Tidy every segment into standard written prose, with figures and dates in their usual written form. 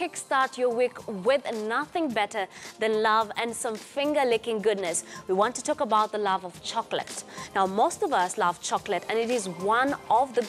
kickstart your week with nothing better than love and some finger-licking goodness, we want to talk about the love of chocolate. Now, most of us love chocolate, and it is one of the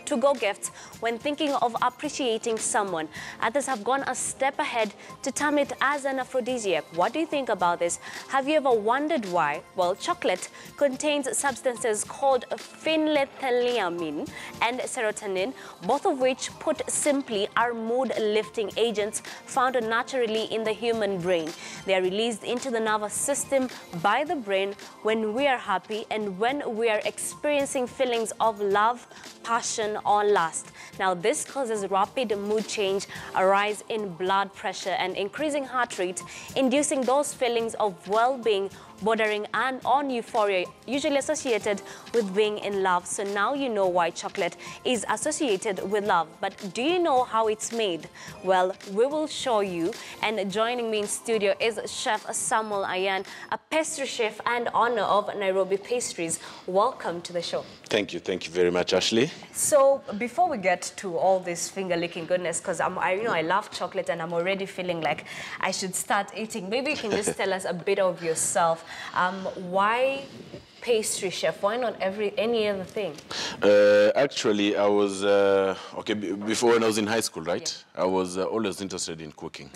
to-go gifts when thinking of appreciating someone. Others have gone a step ahead to term it as an aphrodisiac. What do you think about this? Have you ever wondered why? Well, chocolate contains substances called phenylethylamine and seratonin, both of which, put simply, are mood-lifting agents found naturally in the human brain. They are released into the nervous system by the brain when we are happy and when we are experiencing feelings of love, passion, or lust. Now, this causes rapid mood change, a rise in blood pressure, and increasing heart rate, inducing those feelings of well-being bordering on euphoria, usually associated with being in love. So now you know why chocolate is associated with love. But do you know how it's made? Well, we will show you. And joining me in studio is Chef Samuel Ayan, a pastry chef and owner of Nairobi Pastries. Welcome to the show. Thank you very much, Ashley. So before we get to all this finger-licking goodness, because I love chocolate and I'm already feeling like I should start eating. Maybe you can just tell us a bit of yourself. Why pastry chef? Why not any other thing? Actually, I was before, when I was in high school, right? Yeah. I was always interested in cooking.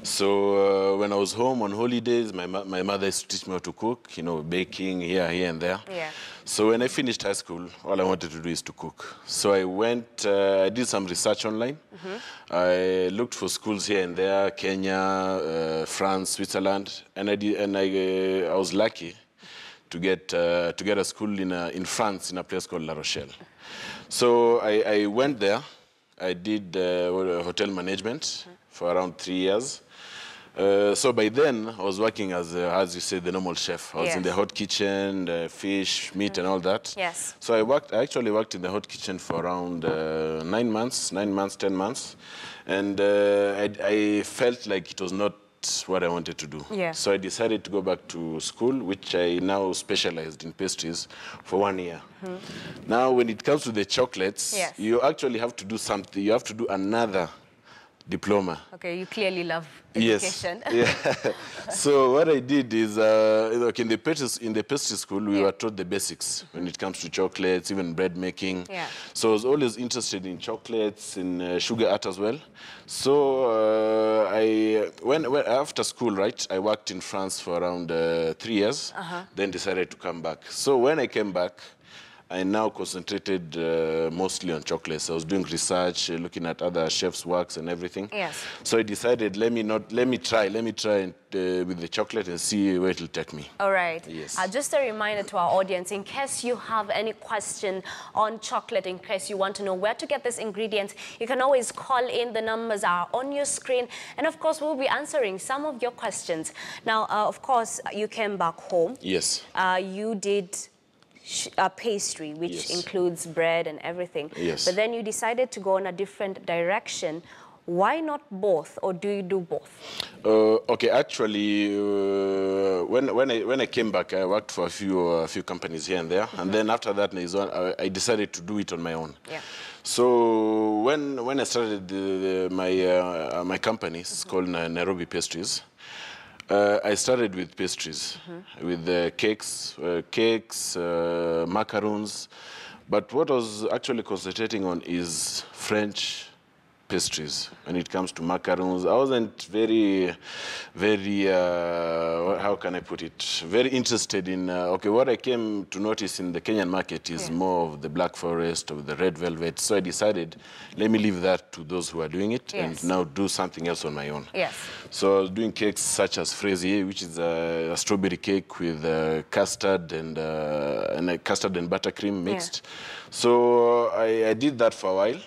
So when I was home on holidays, my mother used to teach me how to cook, baking here and there. Yeah. So when I finished high school, all I wanted to do is to cook. So I went, I did some research online. I looked for schools here and there, Kenya, France, Switzerland, and I was lucky to get a school in France, in a place called La Rochelle. So I went there. I did hotel management for around 3 years. So by then, I was working as you say, the normal chef. I was in the hot kitchen, fish, meat, and all that. Yes. So I actually worked in the hot kitchen for around 9 months, 10 months. And I felt like it was not what I wanted to do. Yeah. So I decided to go back to school, which I now specialized in pastries for 1 year. Now, when it comes to the chocolates, you actually have to do something. You have to do another diploma. Okay, you clearly love education. Yes. Yeah. So what I did is, in the pastry school, we were taught the basics when it comes to chocolates, even bread making. Yeah. So I was always interested in chocolates, in sugar art as well. So after school, right, I worked in France for around 3 years, then decided to come back. So when I came back, I now concentrated mostly on chocolates. I was doing research, looking at other chefs' works and everything. Yes. So I decided, let me try with the chocolate and see where it'll take me. All right. Yes. Just a reminder to our audience, in case you have any question on chocolate, in case you want to know where to get this ingredient, you can always call in. The numbers are on your screen. And of course, we'll be answering some of your questions. Now, of course, you came back home. Yes. You did a pastry, which includes bread and everything. Yes. But then you decided to go in a different direction. Why not both, or do you do both? Okay, actually, when I came back, I worked for a few companies here and there, and then after that, I decided to do it on my own. Yeah. So when I started my company, it's called Nairobi Pastries. I started with pastries, with cakes, macaroons. But what I was actually concentrating on is French pastries. When it comes to macaroons, I wasn't very, how can I put it, very interested in, what I came to notice in the Kenyan market is more of the Black Forest or the red velvet. So I decided, let me leave that to those who are doing it and now do something else on my own. Yes. So I was doing cakes such as fraisier, which is a strawberry cake with custard and buttercream mixed. So I did that for a while.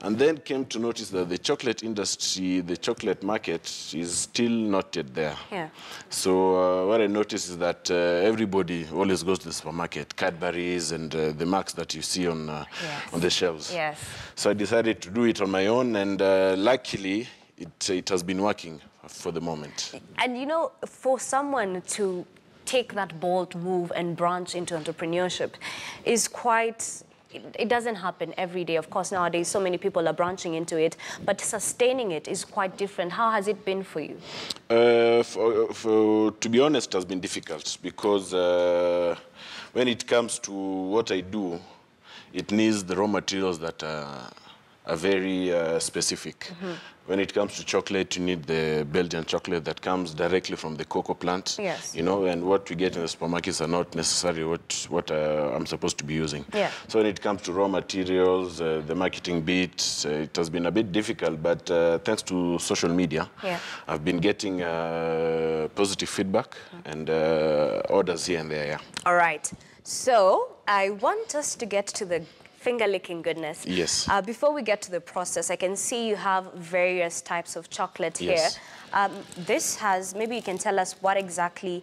And then came to notice that the chocolate industry, the chocolate market is still not yet there. Yeah. So what I noticed is that everybody always goes to the supermarket, Cadbury's and the marks that you see on the shelves. Yes. So I decided to do it on my own, and luckily it has been working for the moment. And for someone to take that bold move and branch into entrepreneurship is quite it doesn't happen every day. Of course, nowadays so many people are branching into it, but sustaining it is quite different. How has it been for you? To be honest, it has been difficult because when it comes to what I do, it needs the raw materials that are very specific. When it comes to chocolate, you need the Belgian chocolate that comes directly from the cocoa plant. Yes. You know, and what we get in the supermarkets are not necessarily what I'm supposed to be using. Yeah. So when it comes to raw materials, the marketing bit, it has been a bit difficult, but thanks to social media, I've been getting positive feedback and orders here and there, yeah. All right. So I want us to get to the finger-licking goodness. Yes. Before we get to the process, I can see you have various types of chocolate Yes. here. This has, maybe you can tell us what exactly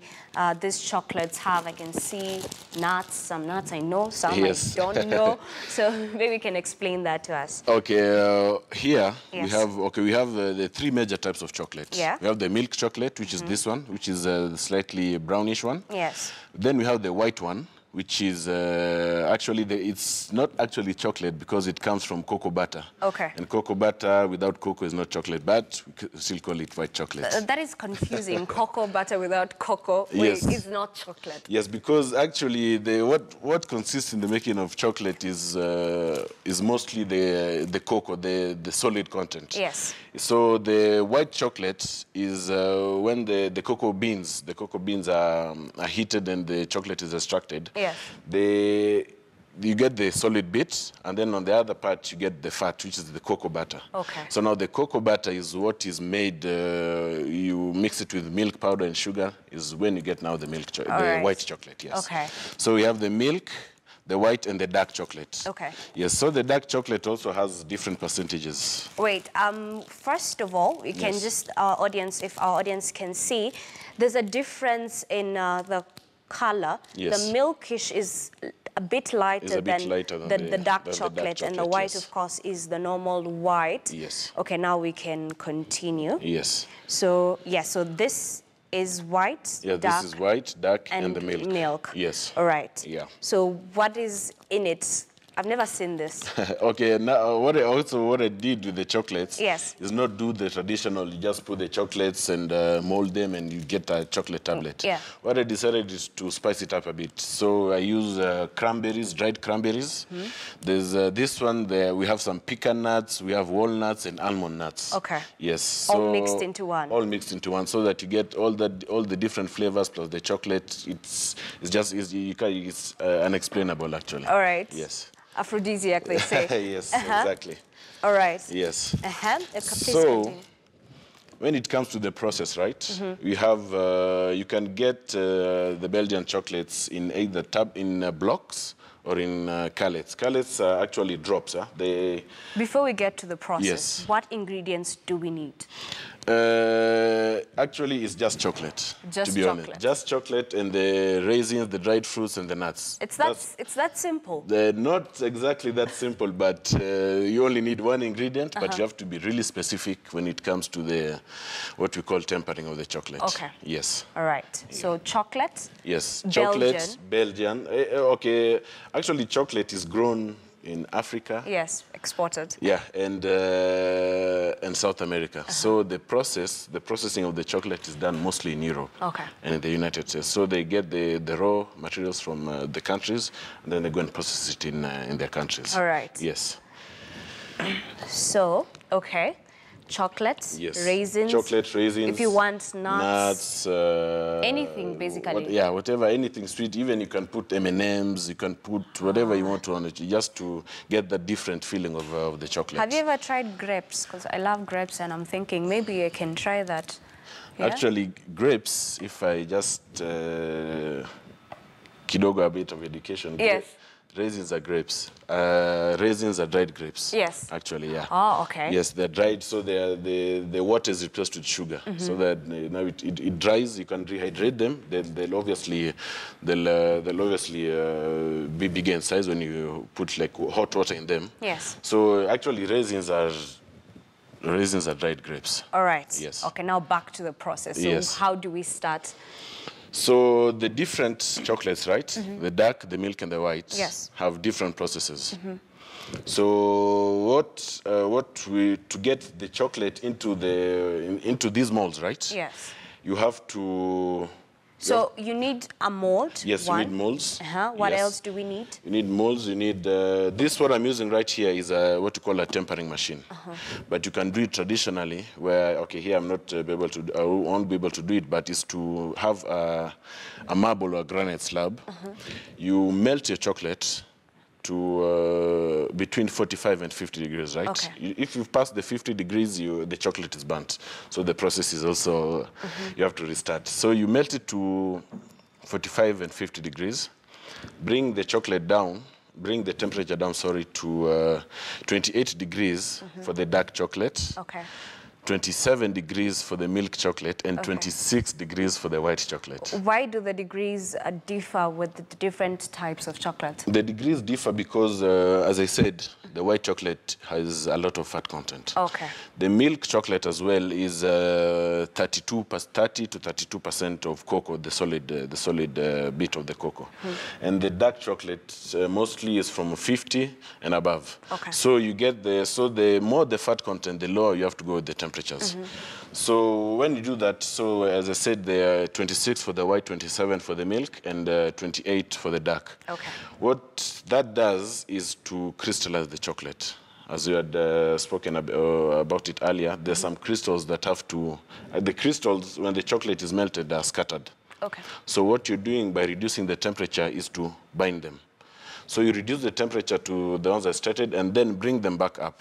these chocolates have. I can see nuts, some nuts I know, some Yes. I don't know. So maybe you can explain that to us. Okay, here Yes. we have the three major types of chocolate. Yeah. We have the milk chocolate, which is this one, which is the slightly brownish one. Yes. Then we have the white one, which is actually, it's not actually chocolate because it comes from cocoa butter. Okay. And cocoa butter without cocoa is not chocolate, but we still call it white chocolate. That is confusing. Cocoa butter without cocoa is not chocolate. Yes, because actually what consists in the making of chocolate is mostly the cocoa, the solid content. Yes. So the white chocolate is when the cocoa beans are heated and the chocolate is extracted. Yes. You get the solid bit, and then on the other part you get the fat, which is the cocoa butter. Okay. So now the cocoa butter is what is made. You mix it with milk powder and sugar. Is when you get now the white chocolate. Yes. Okay. So we have the milk, the white, and the dark chocolate. Okay. Yes. So the dark chocolate also has different percentages. Wait. First of all, we can just if our audience can see, there's a difference in the color. Yes. The milkish is a bit lighter than the dark chocolate, and the white, of course, is the normal white. Yes. Okay, now we can continue. Yes. So, so this is white, Yeah, dark, this is white, dark, and the milk. Milk. Yes. All right. Yeah. So what is in it? I've never seen this. Okay, now what I did with the chocolates is not do the traditional, you just put the chocolates and mold them and you get a chocolate tablet. Yeah. What I decided is to spice it up a bit. So I use cranberries, dried cranberries. There's this one there, we have some pecan nuts, we have walnuts and almond nuts. Okay. Yes. So all mixed into one. All mixed into one, so that you get all the different flavors plus the chocolate. It's unexplainable actually. All right. Yes. Aphrodisiac, they say. Yes, exactly. All right. Yes. So, when it comes to the process, right, we have, you can get the Belgian chocolates in either blocks or in callets. Callets are actually drops. Before we get to the process, what ingredients do we need? Actually, it's just chocolate, to be honest. Just chocolate and the raisins, the dried fruits, and the nuts. It's that simple? Not exactly that simple, but you only need one ingredient, but you have to be really specific when it comes to what we call tempering of the chocolate. Okay. Yes. All right. So chocolate? Yes. Chocolate, Belgian. Okay. Actually, chocolate is grown in Africa. Yes, exported. Yeah, and South America. So the processing of the chocolate is done mostly in Europe and in the United States. So they get the raw materials from the countries, and then they go and process it in their countries. All right. Yes. So, okay. Chocolates, raisins. Chocolate, raisins. If you want nuts. Anything, basically. Whatever, anything sweet. Even you can put M&Ms, you can put whatever you want on it, just to get the different feeling of the chocolate. Have you ever tried grapes? Because I love grapes, and I'm thinking maybe I can try that. Yeah? Actually, grapes, if I just kidogo a bit of education. Yes. Raisins are grapes. Raisins are dried grapes. Yes. Actually, yeah. Oh, okay. Yes, they're dried, so the water is replaced with sugar, so that now it dries. You can rehydrate them. They'll obviously be bigger in size when you put like hot water in them. Yes. So actually, raisins are dried grapes. All right. Yes. Okay. Now back to the process. So how do we start? So the different chocolates, right? The dark, the milk, and the white Yes. have different processes. So to get the chocolate into these molds, right? Yes. You have to. So you need a mold. Yes, one. you need molds. What Yes. else do we need? You need molds. You need this. What I'm using right here is what you call a tempering machine. But you can do it traditionally, where here I'm not able to. I won't be able to do it. But it's to have a marble or a granite slab. You melt your chocolate to between 45 and 50 degrees, right? Okay. If you've passed the 50 degrees, the chocolate is burnt. So the process is also, you have to restart. So you melt it to 45 and 50 degrees, bring the chocolate down, bring the temperature down, sorry, to 28 degrees for the dark chocolate. Okay. 27 degrees for the milk chocolate and 26 degrees for the white chocolate. Why do the degrees differ with the different types of chocolate? The degrees differ because, as I said, the white chocolate has a lot of fat content. Okay. The milk chocolate as well is 30 to 32% of cocoa, the solid bit of the cocoa. And the dark chocolate mostly is from 50 and above. Okay. So you get the more the fat content, the lower you have to go with the temperatures. So when you do that, so as I said, there are 26 for the white, 27 for the milk, and 28 for the dark. Okay. What that does is to crystallize the chocolate. As you had spoken about it earlier, there's some crystals that have to, the crystals, when the chocolate is melted, are scattered. Okay. So what you're doing by reducing the temperature is to bind them. So you reduce the temperature to the ones I started and then bring them back up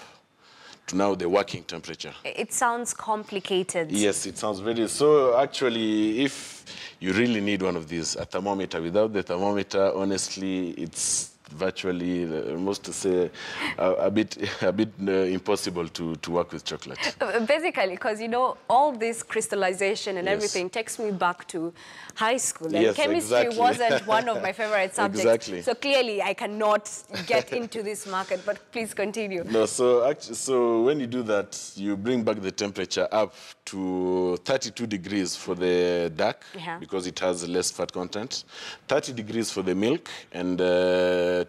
to now the working temperature. It sounds complicated. Yes, it sounds very... So actually, if you really need one of these, a thermometer, without the thermometer, honestly, it's virtually, almost to say, a bit impossible to work with chocolate. Basically, because, you know, all this crystallization and everything takes me back to high school. And Yes, chemistry exactly. wasn't one of my favorite subjects. Exactly. So clearly, I cannot get into this market, but please continue. No, so when you do that, you bring back the temperature up to 32 degrees for the dark, because it has less fat content, 30 degrees for the milk, and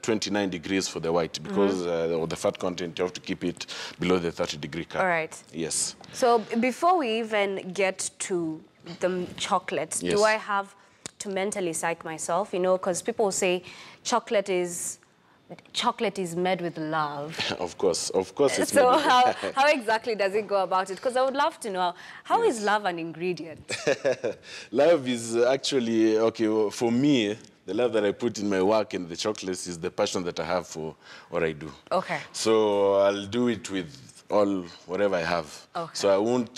29 degrees for the white, because of the fat content, you have to keep it below the 30-degree cap. All right. Yes. So before we even get to the chocolates, do I have to mentally psych myself? You know, because people say chocolate is made with love. Of course it's so made how exactly does it go about it? Because I would love to know, how is love an ingredient? Love is actually, okay, for me, the love that I put in my work and the chocolates is the passion that I have for what I do. Okay. So I'll do it with whatever I have. Okay. So I won't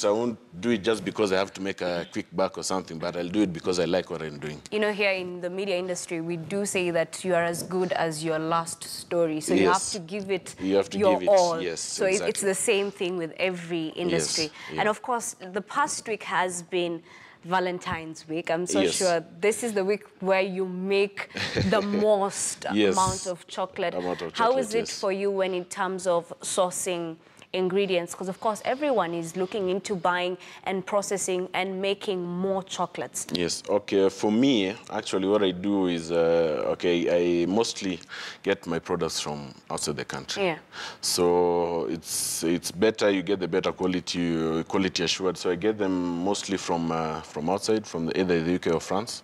do it just because I have to make a quick buck or something, but I'll do it because I like what I'm doing. You know, here in the media industry, we do say that you are as good as your last story. So you have to give it your all. Yes, so exactly. It's the same thing with every industry. Yes, yeah. And of course, the past week has been Valentine's week. I'm so sure this is the week where you make the most amount of chocolate. How is it for you when in terms of sourcing ingredients? Because of course everyone is looking into buying and processing and making more chocolates. Yes, okay, for me actually what I do is I mostly get my products from outside the country. Yeah. So it's better, you get the better quality assured. So I get them mostly from outside, from either the UK or France.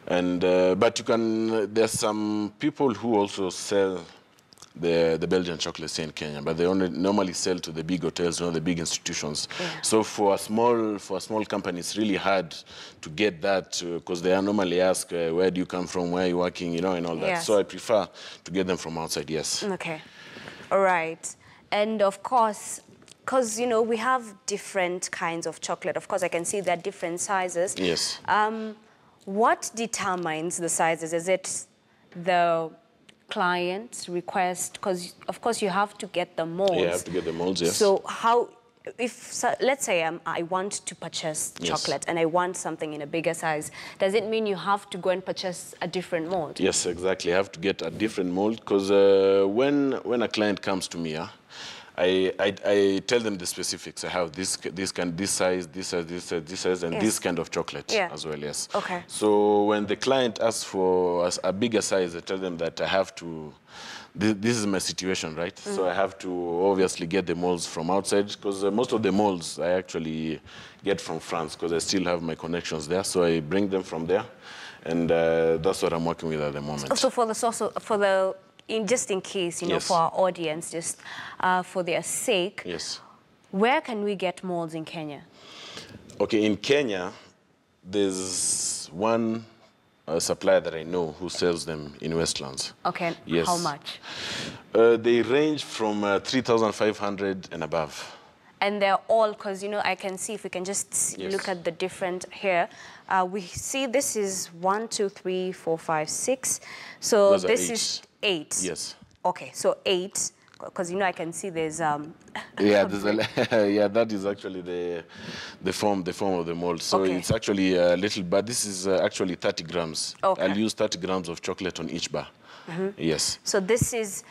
And but there's some people who also sell the Belgian chocolates here in Kenya, but they only normally sell to the big hotels, the big institutions. So for a small company, it's really hard to get that because they are normally asked, where do you come from, where are you working, and all that. So I prefer to get them from outside, yes. Okay, all right. And of course, because, we have different kinds of chocolate. Of course, I can see there are different sizes. Yes. What determines the sizes? Is it the client's request? Because, of course, you have to get the molds. Yeah, I have to get the molds, yes. So let's say I want to purchase chocolate and I want something in a bigger size, does it mean you have to go and purchase a different mold? Yes, exactly. I have to get a different mold because when a client comes to me, I tell them the specifics. I have this size, this size, and this kind of chocolate as well. Yes. Okay. So when the client asks for a bigger size, I tell them that I have to. This is my situation, right? So I have to obviously get the molds from outside, because most of the molds I actually get from France, because I still have my connections there. So I bring them from there, and that's what I'm working with at the moment. So just in case, you know, for our audience, just for their sake, where can we get molds in Kenya? Okay, in Kenya, there's one supplier that I know who sells them in Westlands. Okay, yes. How much? They range from 3,500 and above. And they're all, because, you know, I can see, if we can just look at the different here, we see this is 1, 2, 3, 4, 5, 6. So those this is 8. Yes. Okay, so 8, because, you know, I can see there's... yeah, there's yeah, that is actually the form of the mold. So it's actually a little, but this is actually 30 grams. Okay. I'll use 30 grams of chocolate on each bar. Yes. So this is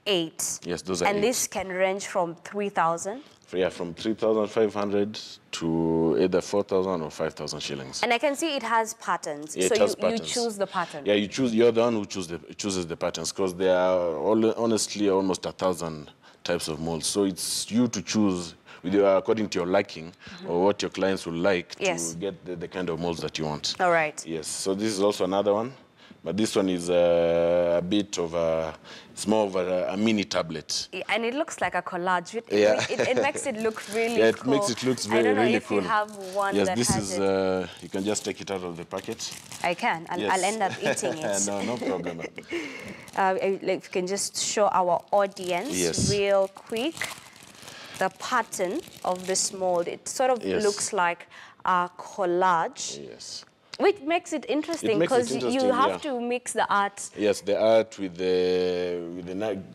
8. Yes, those are 8. And this can range from 3,000? Yeah, from 3,500 to either 4,000 or 5,000 shillings. And I can see it has patterns. Yeah, so you choose the pattern. Yeah, you're the one who chooses the patterns, because there are honestly almost 1,000 types of molds. So it's you to choose according to your liking or what your clients would like to get the kind of molds that you want. All right. Yes. So this is also another one. But this one is a bit of it's more of a mini tablet. Yeah, and it looks like a collage. It makes it look really cool. Yeah, it makes it look really cool. I don't know if you have one that this has is, you can just take it out of the packet. I can, and I'll end up eating it. No problem. If you can just show our audience real quick the pattern of this mold. It sort of looks like a collage. Yes. Which makes it interesting, because you have to mix the art. Yes, the art with the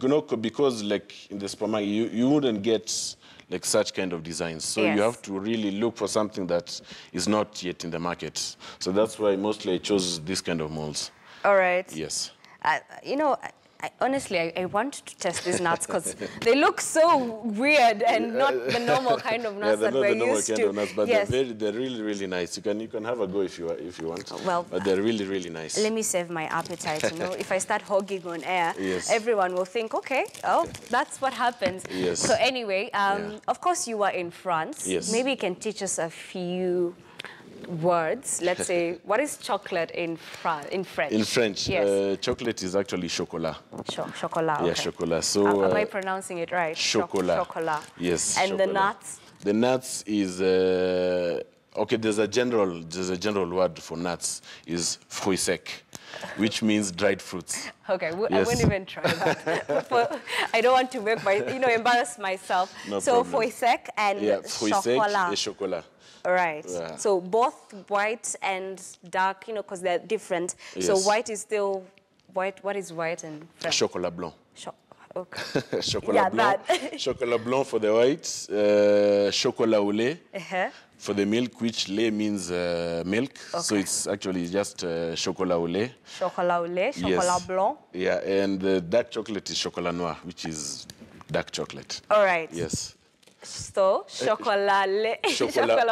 you know, because like in the supermarket, you wouldn't get like such kind of designs. So you have to really look for something that is not yet in the market. So that's why mostly I chose this kind of molds. All right. Yes. You know, honestly, I want to test these nuts, because they look so weird and not the normal kind of nuts that we're used to. Nuts, but they're really, really nice. You can have a go if you want. Well, but they're really, really nice. Let me save my appetite. You know, if I start hogging on air, everyone will think, okay, that's what happens. Yes. So anyway, of course, you are in France. Yes. Maybe you can teach us a few words. Let's say, what is chocolate in French? In French, chocolate is actually chocolat. Chocolat. Okay. Yeah, chocolat. So am I pronouncing it right? Chocolat. Chocolat. Yes. And chocolat. the nuts? The nuts is okay. There's a general word for nuts is fruits secs, which means dried fruits. Okay, I wouldn't even try that. I don't want to embarrass myself. No so problem. fruits secs and fruits secs and chocolat. Right. Yeah. So both white and dark, you know, because they're different. Yes. So white is still white. What is white in French? Chocolat blanc. Okay. Chocolat blanc. Chocolat blanc for the white. Chocolat au lait for the milk, which lait means milk. Okay. So it's actually just chocolat au lait. Chocolat au lait, chocolat blanc. Yeah, and the dark chocolate is chocolat noir, which is dark chocolate. All right. Yes. So, chocolat au lait, chocolat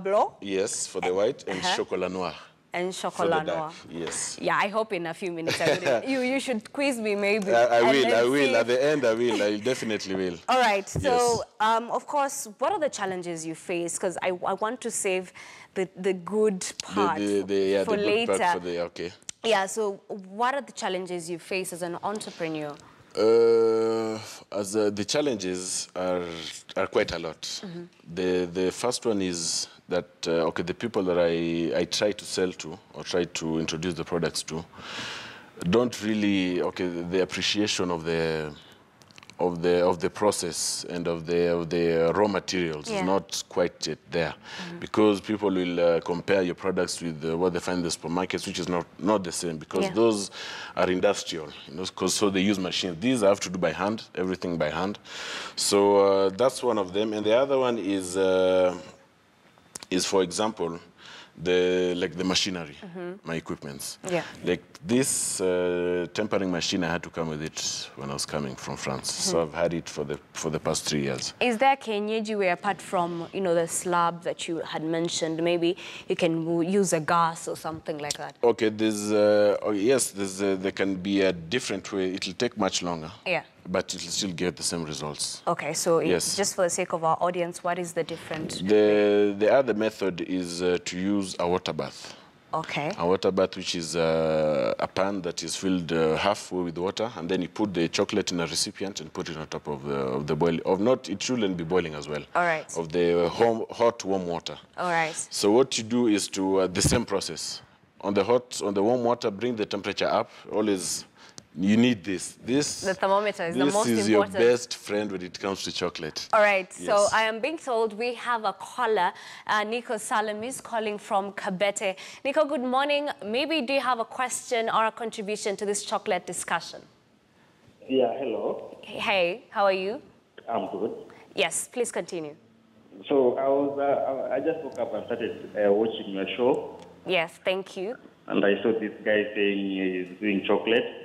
blanc. Yes, for the white, and chocolat noir. And chocolat noir. Yes. Yeah, I hope in a few minutes you should quiz me maybe. I will. At the end, I will. I definitely will. All right. So, of course, what are the challenges you face? Because I want to save the good part for later. Okay. Yeah. So, what are the challenges you face as an entrepreneur? The challenges are quite a lot. The first one is that the people that I try to sell to or try to introduce the products to don't really the appreciation of the process and of the raw materials is not quite yet there, because people will compare your products with what they find in the supermarkets, which is not the same, because those are industrial, you know, so they use machines. These I have to do by hand, everything by hand. So that's one of them, and the other one is for example, the machinery, my equipments. Yeah. Like this tempering machine, I had to come with it when I was coming from France. So I've had it for the past 3 years. Is there a kienyeji way, apart from, you know, the slab that you had mentioned, maybe you can use a gas or something like that? Okay, there's, yes, there can be a different way. It'll take much longer. Yeah. But it'll still get the same results. Okay, so yes. Just for the sake of our audience, what is the different? The other method is to use a water bath. Okay. A water bath, which is a pan that is filled halfway with water, and then you put the chocolate in a recipient and put it on top of the boil. It shouldn't be boiling as well. All right. Of the hot warm water. All right. So what you do is to the same process. On the warm water, bring the temperature up. Always. You need this. The thermometer is the most important. This is your best friend when it comes to chocolate. All right. Yes. So I am being told we have a caller, Nico Salam is calling from Kabete. Nico, good morning. Maybe do you have a question or a contribution to this chocolate discussion? Yeah, hello. Hey, how are you? I'm good. Yes, please continue. So I just woke up and started watching your show. Yes, thank you. And I saw this guy saying he's doing chocolate.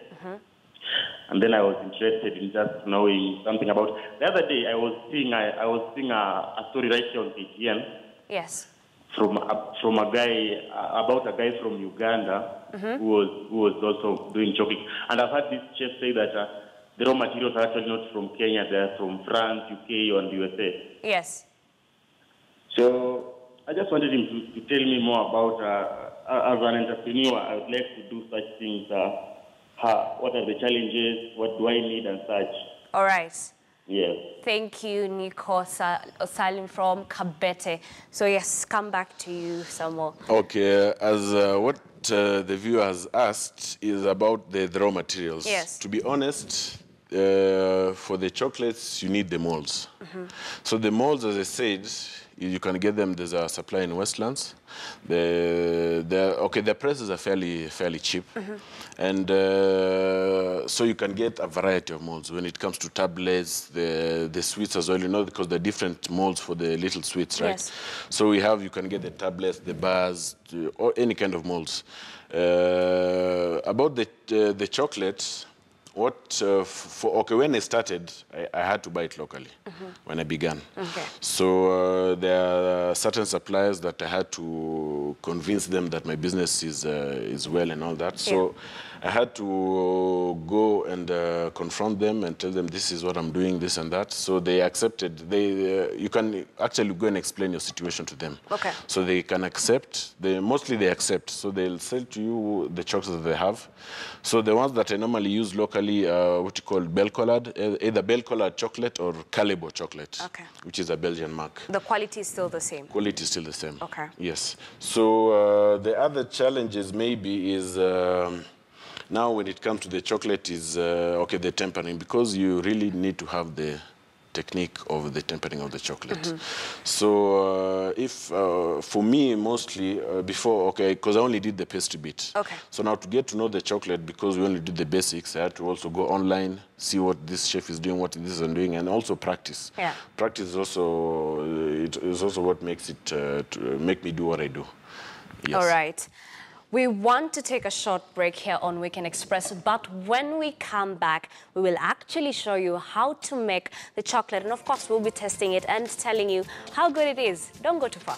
And then I was interested in just knowing something about. The other day I was seeing a story right here on KTN. Yes. From a guy about a guy from Uganda who was also doing chocolate. And I've heard this chef say that the raw materials are actually not from Kenya; they're from France, UK, and USA. Yes. So I just wanted him to tell me more about. As an entrepreneur, I would like to do such things. What are the challenges? What do I need and such? All right. Yes. Thank you, Nico Salim from Kabete. So yes, come back to you some more. Okay, as what the viewer has asked is about the raw materials. Yes. To be honest, for the chocolates, you need the molds. So the molds, as I said, you can get them. There's a supply in Westlands. The prices are fairly cheap, and so you can get a variety of molds when it comes to tablets, the sweets as well. You know, because there are different molds for the little sweets, right? Yes. So you can get the tablets, the bars, or any kind of molds. About the chocolate. When I started, I had to buy it locally when I began. Okay. So there are certain suppliers that I had to convince them that my business is well and all that. So I had to go and confront them and tell them this is what I'm doing, this and that. So they accepted. You can actually go and explain your situation to them. Okay. So they can accept. Mostly they accept. So they'll sell to you the chocolates that they have. So the ones that I normally use locally, what you call bell-collared, either bell-collared chocolate or Calebo chocolate, which is a Belgian mark. The quality is still the same? Quality is still the same. Okay. Yes. So the other challenges maybe is now when it comes to the chocolate is, the tempering, because you really need to have the technique of the tempering of the chocolate. So for me, mostly before, because I only did the pastry bit. Okay. So now to get to know the chocolate, because we only did the basics, I had to also go online, see what this chef is doing, what this is doing, and also practice. Yeah. Practice is also what makes it, make me do what I do. Yes. All right. We want to take a short break here on Weekend Express, but when we come back, we will actually show you how to make the chocolate. And of course, we'll be testing it and telling you how good it is. Don't go too far.